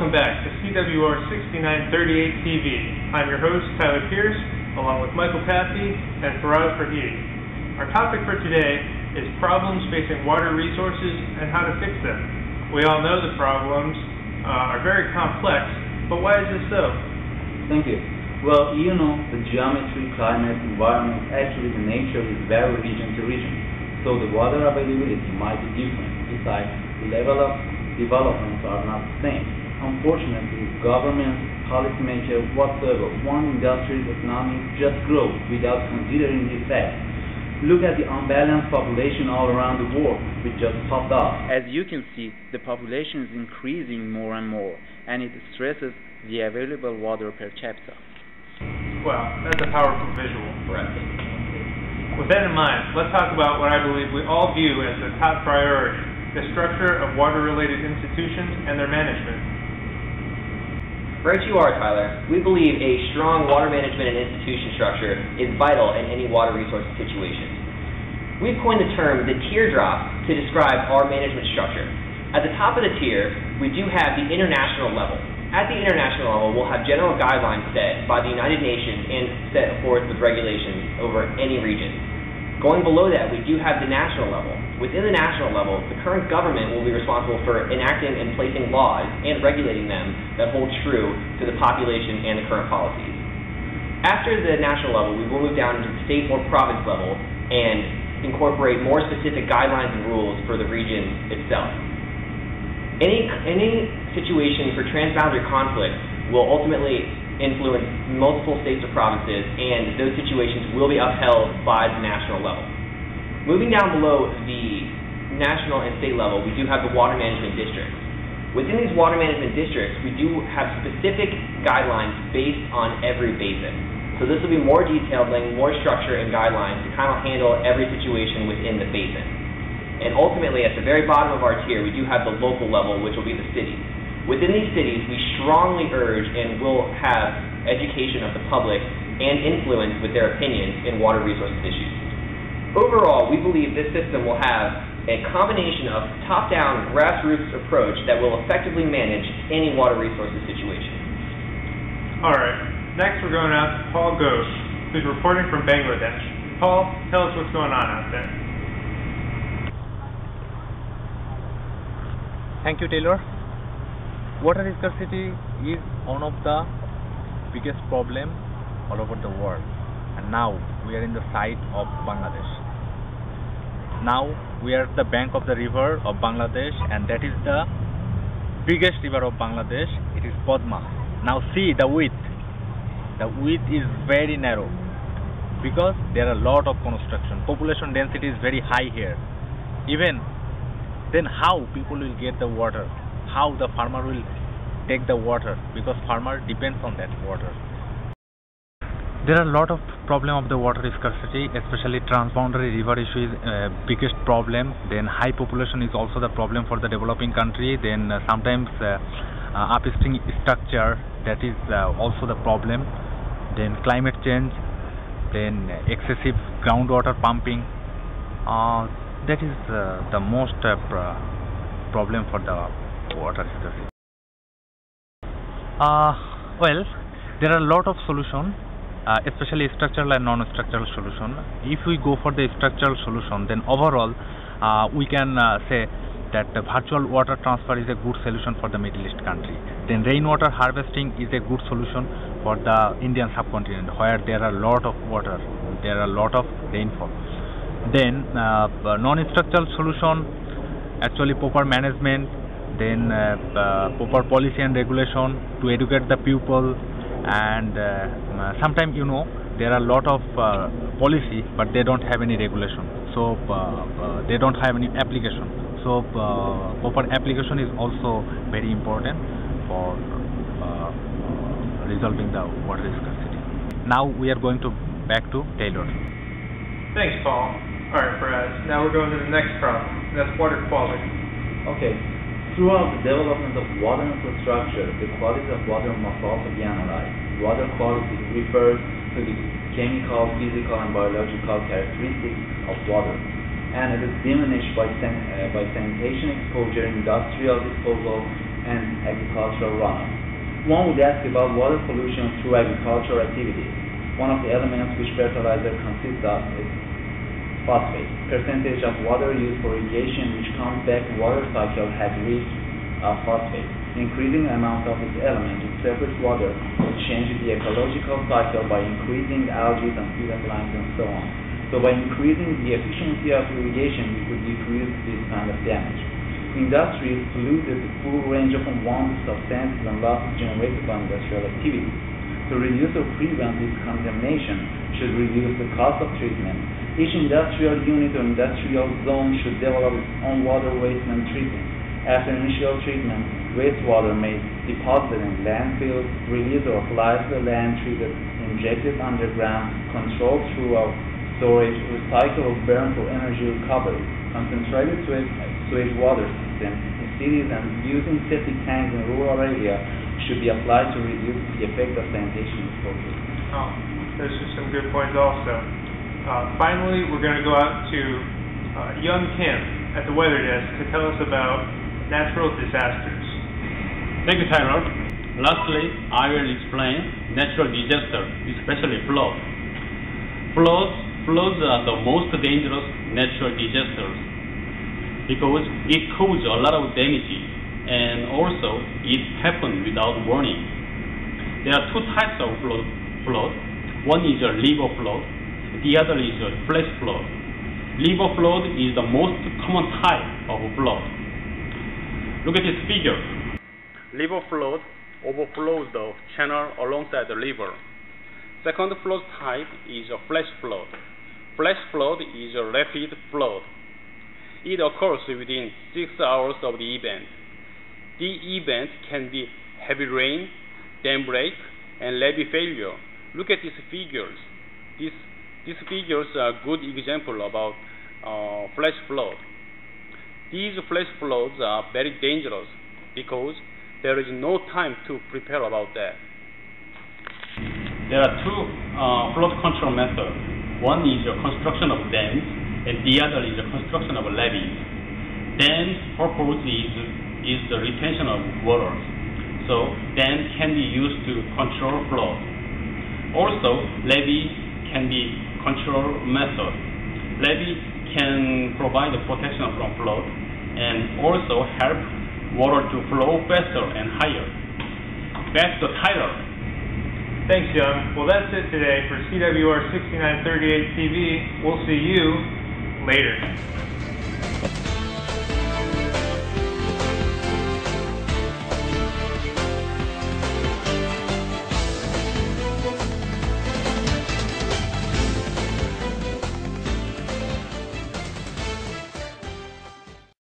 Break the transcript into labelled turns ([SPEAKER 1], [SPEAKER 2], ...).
[SPEAKER 1] welcome back to CWR6938 TV. I'm your host, Tyler Pierce, along with Michael Paffey and Faraz Farhid. Our topic for today is problems facing water resources and how to fix them. We all know the problems are very complex, but why is this so?
[SPEAKER 2] Thank you. Well, the geometry, climate, environment, actually the nature is very region to region. So the water availability might be different. Besides, the level of developments are not the same. Unfortunately, governments, policymakers, whatsoever, one industry's economy just grows without considering the effects. Look at the unbalanced population all around the world, which just popped up.
[SPEAKER 3] As you can see, the population is increasing more and more, and it stresses the available water per capita.
[SPEAKER 1] Well, that's a powerful visual. With that in mind, let's talk about what I believe we all view as the top priority: the structure of water-related institutions and their management.
[SPEAKER 4] Right you are, Tyler. We believe a strong water management and institution structure is vital in any water resource situation. We've coined the term the teardrop to describe our management structure. At the top of the tier, we do have the international level. At the international level, we'll have general guidelines set by the United Nations and set forth with regulations over any region. Going below that, we do have the national level. Within the national level, the current government will be responsible for enacting and placing laws and regulating them that hold true to the population and the current policies. After the national level, we will move down into the state or province level and incorporate more specific guidelines and rules for the region itself. Any situation for transboundary conflict will ultimately influence multiple states or provinces, and those situations will be upheld by the national level. Moving down below the national and state level, we do have the water management districts. Within these water management districts, we do have specific guidelines based on every basin. So this will be more detailed, laying more structure and guidelines to kind of handle every situation within the basin. And ultimately, at the very bottom of our tier, we do have the local level, which will be the cities. Within these cities, we strongly urge and will have education of the public and influence with their opinions in water resources issues. Overall, we believe this system will have a combination of top-down, grassroots approach that will effectively manage any water resources situation.
[SPEAKER 1] All right, next we're going out to Paul Ghosh, who's reporting from Bangladesh. Paul, tell us what's going on out there.
[SPEAKER 5] Thank you, Taylor. Water scarcity is one of the biggest problems all over the world, and now we are in the site of Bangladesh. Now we are at the bank of the river of Bangladesh, and that is the biggest river of Bangladesh. It is Padma. Now see the width. The width is very narrow because there are a lot of construction. Population density is very high here. Even then, how people will get the water? How the farmer will take the water, because farmer depends on that water. There are a lot of problem of the water scarcity, especially transboundary river issue is biggest problem. Then high population is also the problem for the developing country. Then sometimes upstream structure, that is also the problem. Then climate change, then excessive groundwater pumping. That is the most problem for the water scarcity. Well, there are a lot of solutions, especially structural and non-structural solution. If we go for the structural solution, then overall we can say that the virtual water transfer is a good solution for the Middle East country. Then rainwater harvesting is a good solution for the Indian subcontinent, where there are a lot of water, there are a lot of rainfall. Then non-structural solution, actually proper management, then proper policy and regulation to educate the people, and sometimes there are a lot of policy, but they don't have any regulation, so they don't have any application. So proper application is also very important for resolving the water scarcity. Now we are going to back to Taylor.
[SPEAKER 1] Thanks, Paul. All right, Faraz. Now we're going to the next problem. That's water quality.
[SPEAKER 2] Okay. Throughout the development of water infrastructure, the quality of water must also be analyzed. Water quality refers to the chemical, physical, and biological characteristics of water, and it is diminished by sanitation exposure, industrial disposal, and agricultural runoff. One would ask about water pollution through agricultural activities. One of the elements which fertilizer consists of is phosphate. Percentage of water used for irrigation which comes back to water cycle has reached phosphate. Increasing the amount of this element in surface water will change the ecological cycle by increasing algae and plant lines and so on. So by increasing the efficiency of irrigation, we could decrease this kind of damage. Industries polluted the full range of unwanted substances and losses generated by industrial activity. To reduce or prevent this contamination should reduce the cost of treatment. Each industrial unit or industrial zone should develop its own water waste treatment. After initial treatment, wastewater may be deposited in landfills, released or applied to the land, treated, injected underground, controlled throughout storage, recycled or burned for energy recovery. Concentrated sewage water system in cities and using septic tanks in rural areas should be applied to reduce the effect of sanitation exposure.
[SPEAKER 1] Oh, those are some good points also. Finally, we're going to go out to Young Kim at the weather desk to tell us about natural disasters.
[SPEAKER 6] Thank you, Tyler. Lastly, I will explain natural disasters, especially floods. Floods are the most dangerous natural disasters because it causes a lot of damage and also it happens without warning. There are two types of flood. One is a river flood, the other is a flash flood. River flood is the most common type of flood. Look at this figure. River flood overflows the channel alongside the river. Second flood type is a flash flood. Flash flood is a rapid flood. It occurs within 6 hours of the event. The event can be heavy rain, dam break, and levee failure. Look at these figures. These figures are a good example about flash flood. These flash floods are very dangerous because there is no time to prepare about that. There are two flood control methods. One is the construction of dams, and the other is the construction of levees. Dams' purpose is the retention of water, so dams can be used to control flood. Also, levees can be control method. Levee can provide the protection from flood and also help water to flow faster and higher. Back to Tyler.
[SPEAKER 1] Thanks, Young. Well, that's it today for CWR6938 TV. We'll see you later.